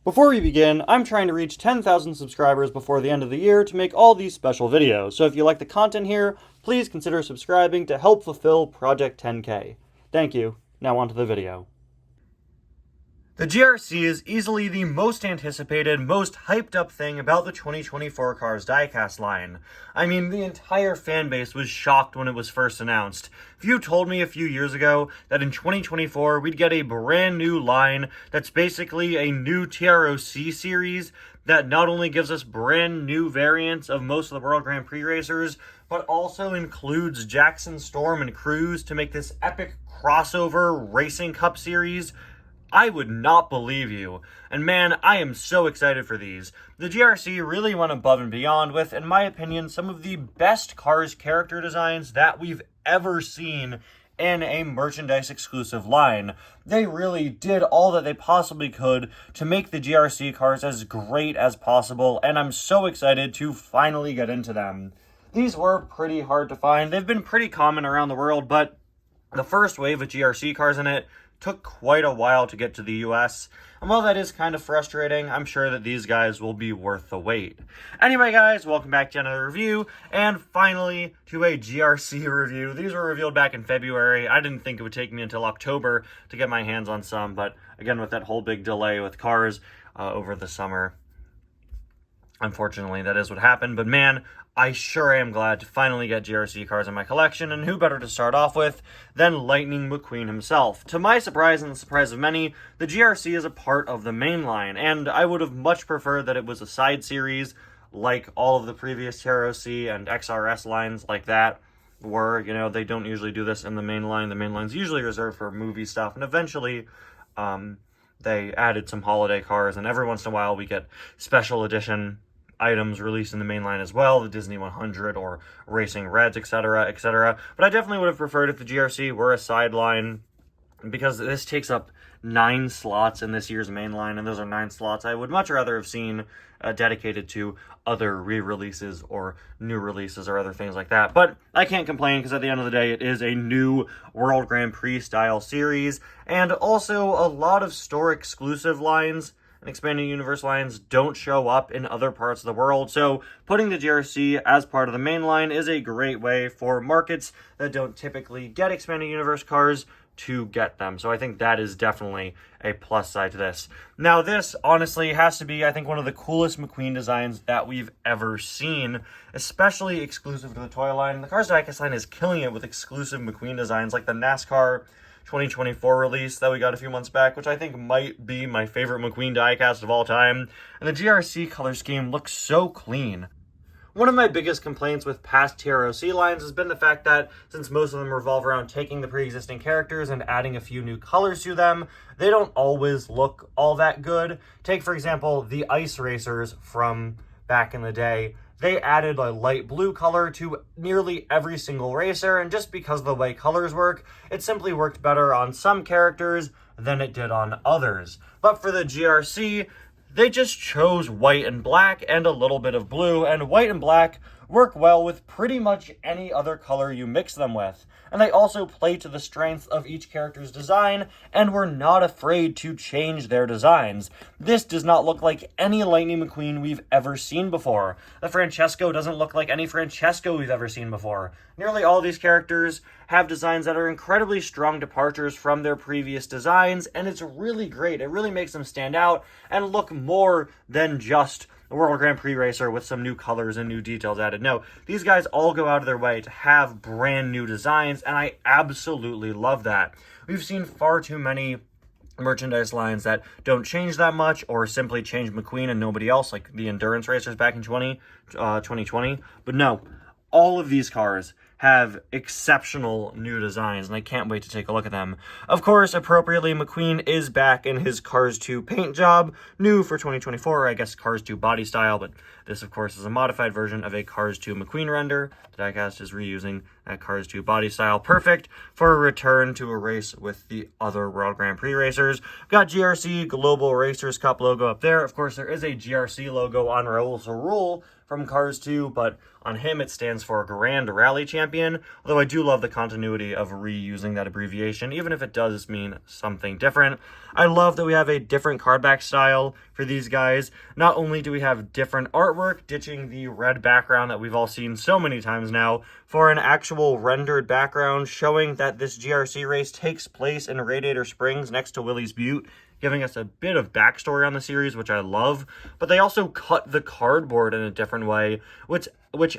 Before we begin, I'm trying to reach 10,000 subscribers before the end of the year to make all these special videos, so if you like the content here, please consider subscribing to help fulfill Project 10K. Thank you. Now on to the video. The GRC is easily the most anticipated, most hyped up thing about the 2024 Cars diecast line. I mean, the entire fan base was shocked when it was first announced. If you told me a few years ago that in 2024 we'd get a brand new line that's basically a new TROC series that not only gives us brand new variants of most of the World Grand Prix racers, but also includes Jackson, Storm, and Cruz to make this epic crossover Racing Cup series, I would not believe you. And man, I am so excited for these. The GRC really went above and beyond with, in my opinion, some of the best Cars character designs that we've ever seen in a merchandise exclusive line. They really did all that they possibly could to make the GRC cars as great as possible, and I'm so excited to finally get into them. These were pretty hard to find. They've been pretty common around the world, but the first wave of GRC cars in it took quite a while to get to the US, and while that is kind of frustrating, I'm sure that these guys will be worth the wait. Anyway guys, welcome back to another review, and finally to a GRC review. These were revealed back in February. I didn't think it would take me until October to get my hands on some, but again, with that whole big delay with cars over the summer, unfortunately that is what happened. But man, I sure am glad to finally get GRC cars in my collection, and who better to start off with than Lightning McQueen himself. To my surprise and the surprise of many, the GRC is a part of the main line, and I would have much preferred that it was a side series like all of the previous TROC and XRS lines like that were. You know, they don't usually do this in the main line. The main line's usually reserved for movie stuff, and eventually they added some holiday cars, and every once in a while we get special edition items released in the main line as well, the Disney 100 or Racing Reds, etc., etc. But I definitely would have preferred if the GRC were a sideline, because this takes up 9 slots in this year's main line, and those are 9 slots I would much rather have seen dedicated to other re-releases or new releases or other things like that. But I can't complain, because at the end of the day, it is a new World Grand Prix style series, and also a lot of store exclusive lines and expanded universe lines don't show up in other parts of the world, so putting the GRC as part of the main line is a great way for markets that don't typically get expanded universe cars to get them. So I think that is definitely a plus side to this. Now this honestly has to be, I think, one of the coolest McQueen designs that we've ever seen, especially exclusive to the toy line. The Cars diecast line is killing it with exclusive McQueen designs like the NASCAR 2024 release that we got a few months back, which I think might be my favorite McQueen diecast of all time. And the GRC color scheme looks so clean. One of my biggest complaints with past TROC lines has been the fact that, since most of them revolve around taking the pre-existing characters and adding a few new colors to them, they don't always look all that good. Take, for example, the Ice Racers from back in the day. They added a light blue color to nearly every single racer, and just because of the way colors work, it simply worked better on some characters than it did on others. But for the GRC, they just chose white and black and a little bit of blue, and white and black work well with pretty much any other color you mix them with. And they also play to the strengths of each character's design, and were not afraid to change their designs. This does not look like any Lightning McQueen we've ever seen before. The Francesco doesn't look like any Francesco we've ever seen before. Nearly all these characters have designs that are incredibly strong departures from their previous designs, and it's really great. It really makes them stand out and look more than just a World Grand Prix racer with some new colors and new details added. No, these guys all go out of their way to have brand new designs, and I absolutely love that. We've seen far too many merchandise lines that don't change that much, or simply change McQueen and nobody else, like the endurance racers back in 2020. But no, all of these cars have exceptional new designs, and I can't wait to take a look at them. Of course, appropriately, McQueen is back in his Cars 2 paint job, new for 2024, I guess Cars 2 body style, but this, of course, is a modified version of a Cars 2 McQueen render. The diecast is reusing that Cars 2 body style, perfect for a return to a race with the other World Grand Prix racers. We've got GRC Global Racers Cup logo up there. Of course, there is a GRC logo on Raul Sarul from Cars 2, but on him it stands for Grand Rally Champion, although I do love the continuity of reusing that abbreviation, even if it does mean something different. I love that we have a different card back style for these guys. Not only do we have different artwork, ditching the red background that we've all seen so many times now, for an actual rendered background showing that this GRC race takes place in Radiator Springs next to Willys Butte, giving us a bit of backstory on the series, which I love. But they also cut the cardboard in a different way, which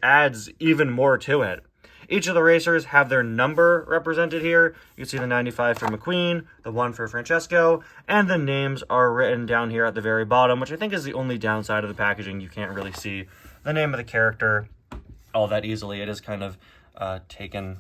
adds even more to it. Each of the racers have their number represented here. You can see the 95 for McQueen, the 1 for Francesco, and the names are written down here at the very bottom, which I think is the only downside of the packaging. You can't really see the name of the character all that easily. It is kind of taken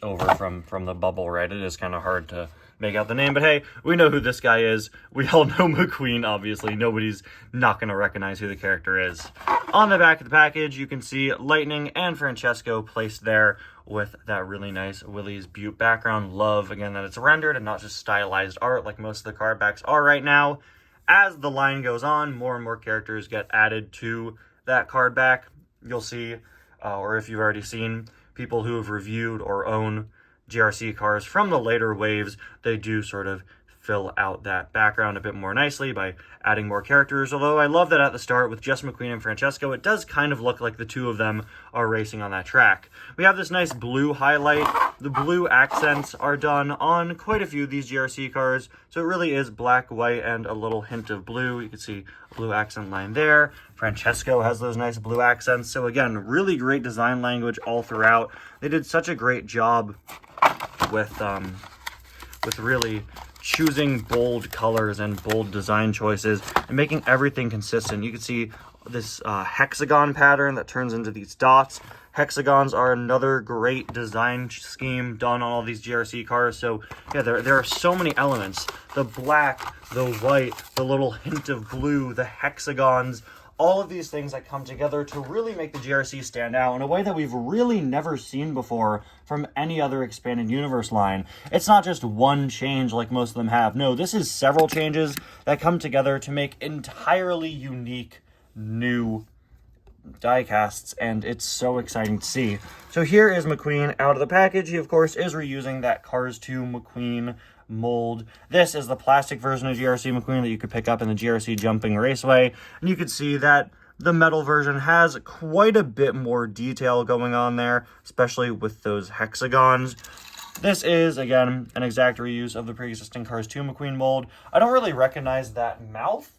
over from the bubble, right? It is kind of hard to make out the name, but hey, we know who this guy is. We all know McQueen, obviously. Nobody's not going to recognize who the character is. On the back of the package, you can see Lightning and Francesco placed there with that really nice Willys Butte background. Love, again, that it's rendered and not just stylized art like most of the card backs are right now. As the line goes on, more and more characters get added to that card back. You'll see, or if you've already seen, people who have reviewed or own GRC cars from the later waves, they do sort of fill out that background a bit more nicely by adding more characters. Although I love that at the start with just McQueen and Francesco, it does kind of look like the two of them are racing on that track. We have this nice blue highlight. The blue accents are done on quite a few of these GRC cars, so it really is black, white, and a little hint of blue. You can see a blue accent line there. Francesco has those nice blue accents. So again, really great design language all throughout. They did such a great job with really choosing bold colors and bold design choices and making everything consistent. You can see this hexagon pattern that turns into these dots. Hexagons are another great design scheme done on all these GRC cars. So yeah, there are so many elements. The black, the white, the little hint of blue, the hexagons, all of these things that come together to really make the GRC stand out in a way that we've really never seen before from any other expanded universe line. It's not just one change like most of them have. No, this is several changes that come together to make entirely unique new diecasts, and it's so exciting to see. So here is McQueen out of the package. He, of course, is reusing that Cars 2 McQueen mold. This is the plastic version of GRC McQueen that you could pick up in the GRC Jumping Raceway, and you can see that the metal version has quite a bit more detail going on there, especially with those hexagons. This is, again, an exact reuse of the pre-existing Cars 2 McQueen mold. I don't really recognize that mouth,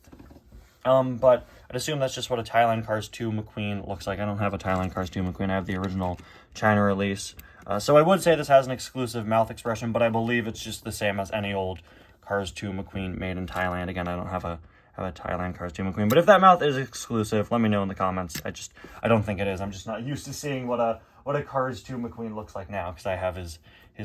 but I'd assume that's just what a Thailand Cars 2 McQueen looks like. I don't have a Thailand Cars 2 McQueen. I have the original China release. So I would say this has an exclusive mouth expression, but I believe it's just the same as any old Cars 2 McQueen made in Thailand. Again, I don't have a Thailand Cars 2 McQueen, but if that mouth is exclusive, let me know in the comments. I don't think it is. I'm just not used to seeing what a Cars 2 McQueen looks like now, because I have his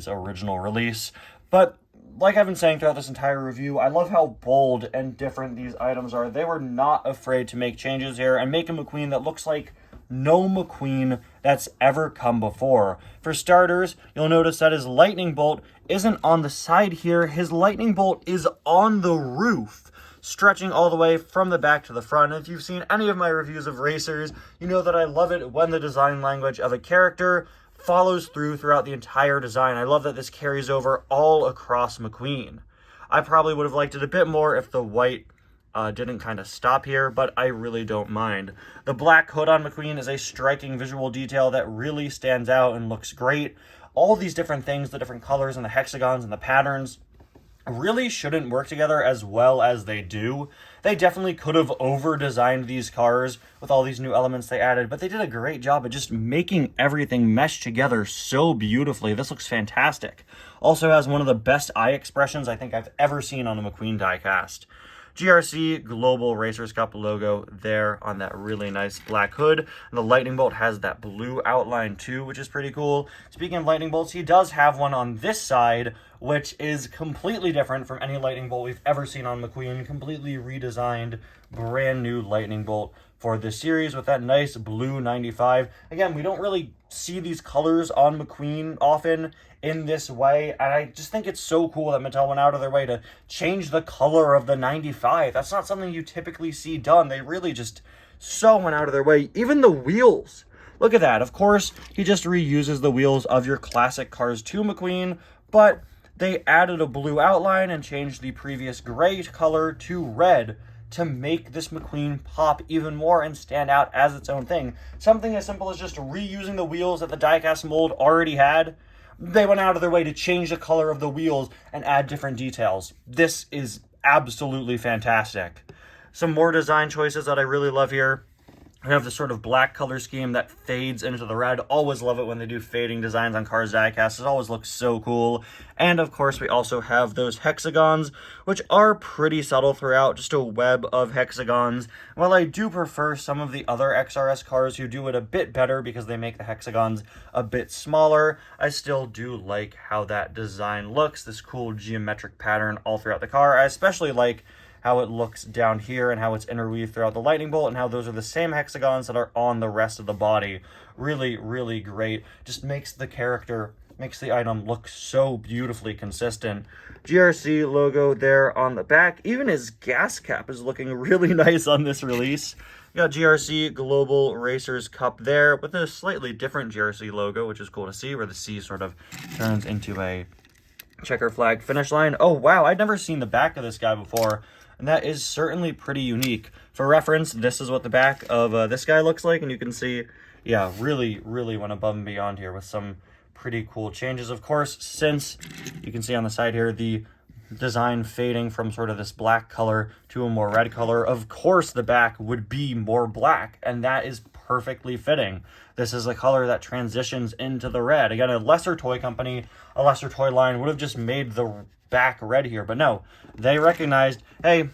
original release. But like I've been saying throughout this entire review, I love how bold and different these items are. They were not afraid to make changes here and make a McQueen that looks like no McQueen that's ever come before. For starters, you'll notice that his lightning bolt isn't on the side here. His lightning bolt is on the roof, stretching all the way from the back to the front. And if you've seen any of my reviews of racers, you know that I love it when the design language of a character follows throughout the entire design. I love that this carries over all across McQueen. I probably would have liked it a bit more if the white didn't kind of stop here, but I really don't mind. The black hood on McQueen is a striking visual detail that really stands out and looks great. All these different things, the different colors and the hexagons and the patterns, really shouldn't work together as well as they do. They definitely could have over-designed these cars with all these new elements they added, but they did a great job at just making everything mesh together so beautifully. This looks fantastic. Also has one of the best eye expressions I think I've ever seen on a McQueen diecast. GRC Global Racers Cup logo there on that really nice black hood. And the lightning bolt has that blue outline too, which is pretty cool. Speaking of lightning bolts, he does have one on this side, which is completely different from any lightning bolt we've ever seen on McQueen. Completely redesigned, brand new lightning bolt for this series with that nice blue 95. Again, we don't really see these colors on McQueen often in this way, and I just think it's so cool that Mattel went out of their way to change the color of the 95. That's not something you typically see done. They really just so went out of their way. Even the wheels. Look at that. Of course, he just reuses the wheels of your classic Cars 2 McQueen, but they added a blue outline and changed the previous gray color to red to make this McQueen pop even more and stand out as its own thing. Something as simple as just reusing the wheels that the diecast mold already had. They went out of their way to change the color of the wheels and add different details. This is absolutely fantastic. Some more design choices that I really love here. We have this sort of black color scheme that fades into the red. Always love it when they do fading designs on Cars diecast. It always looks so cool. And of course, we also have those hexagons, which are pretty subtle throughout, just a web of hexagons. While I do prefer some of the other XRS cars who do it a bit better because they make the hexagons a bit smaller, I still do like how that design looks, this cool geometric pattern all throughout the car. I especially like how it looks down here and how it's interweaved throughout the lightning bolt and how those are the same hexagons that are on the rest of the body. Really, really great. Just makes the character, makes the item look so beautifully consistent. GRC logo there on the back. Even his gas cap is looking really nice on this release. You got GRC Global Racers Cup there with a slightly different GRC logo, which is cool to see, where the C sort of turns into a checker flag finish line. Oh, wow. I'd never seen the back of this guy before. And that is certainly pretty unique. For reference, this is what the back of this guy looks like. And you can see, yeah, really, really went above and beyond here with some pretty cool changes. Of course, since you can see on the side here, the design fading from sort of this black color to a more red color, of course the back would be more black. And that is perfectly fitting. This is a color that transitions into the red. Again, a lesser toy company, a lesser toy line would have just made the back red here, but no, they recognized, hey,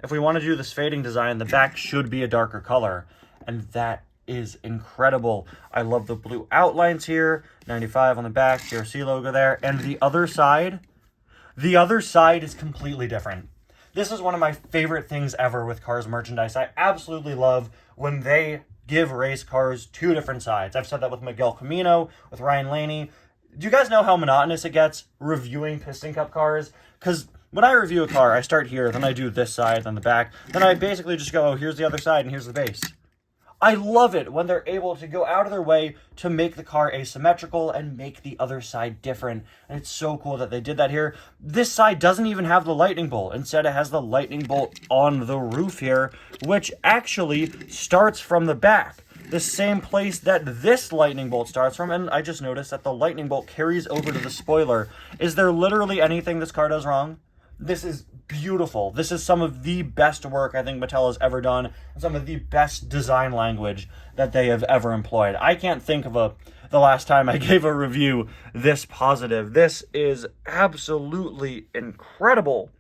if we want to do this fading design, the back should be a darker color, and that is incredible. I love the blue outlines here, 95 on the back, GRC logo there, and the other side is completely different. This is one of my favorite things ever with Cars merchandise. I absolutely love when they give race cars two different sides. I've said that with Miguel Camino, with Ryan Laney. Do you guys know how monotonous it gets reviewing Piston Cup cars? Because when I review a car, I start here, then I do this side, then the back. Then I basically just go, oh, here's the other side, and here's the base. I love it when they're able to go out of their way to make the car asymmetrical and make the other side different. And it's so cool that they did that here. This side doesn't even have the lightning bolt. Instead, it has the lightning bolt on the roof here, which actually starts from the back. The same place that this lightning bolt starts from, and I just noticed that the lightning bolt carries over to the spoiler. Is there literally anything this car does wrong? This is beautiful. This is some of the best work I think Mattel has ever done, and some of the best design language that they have ever employed. I can't think of the last time I gave a review this positive. This is absolutely incredible.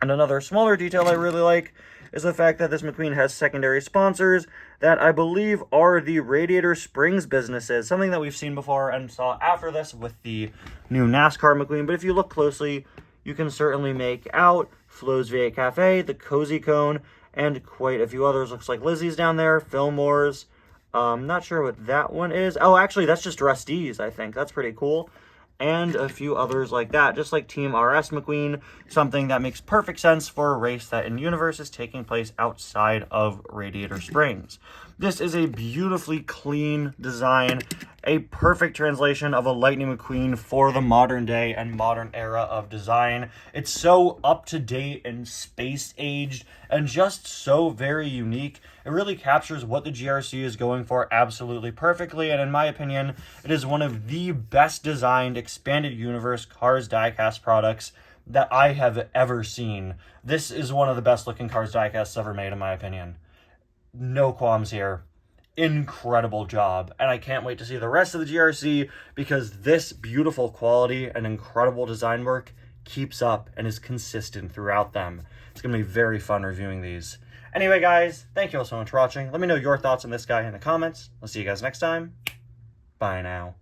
And another smaller detail I really like is the fact that this McQueen has secondary sponsors that I believe are the radiator springs businesses, something that we've seen before and saw after this with the new NASCAR McQueen. But if you look closely, you can certainly make out Flo's V8 Cafe, the Cozy Cone, and quite a few others. Looks like Lizzie's down there, Fillmore's. Not sure what that one is. Oh, actually, that's just Rusty's, I think. That's pretty cool. And a few others like that, just like Team RS McQueen, something that makes perfect sense for a race that in universe is taking place outside of Radiator Springs. This is a beautifully clean design, a perfect translation of a Lightning McQueen for the modern day and modern era of design. It's so up-to-date and space-aged and just so very unique. It really captures what the GRC is going for absolutely perfectly, and in my opinion, it is one of the best designed expanded universe Cars diecast products that I have ever seen. This is one of the best looking Cars diecasts ever made, in my opinion. No qualms here. Incredible job. And I can't wait to see the rest of the GRC because this beautiful quality and incredible design work keeps up and is consistent throughout them. It's going to be very fun reviewing these. Anyway, guys, thank you all so much for watching. Let me know your thoughts on this guy in the comments. I'll see you guys next time. Bye now.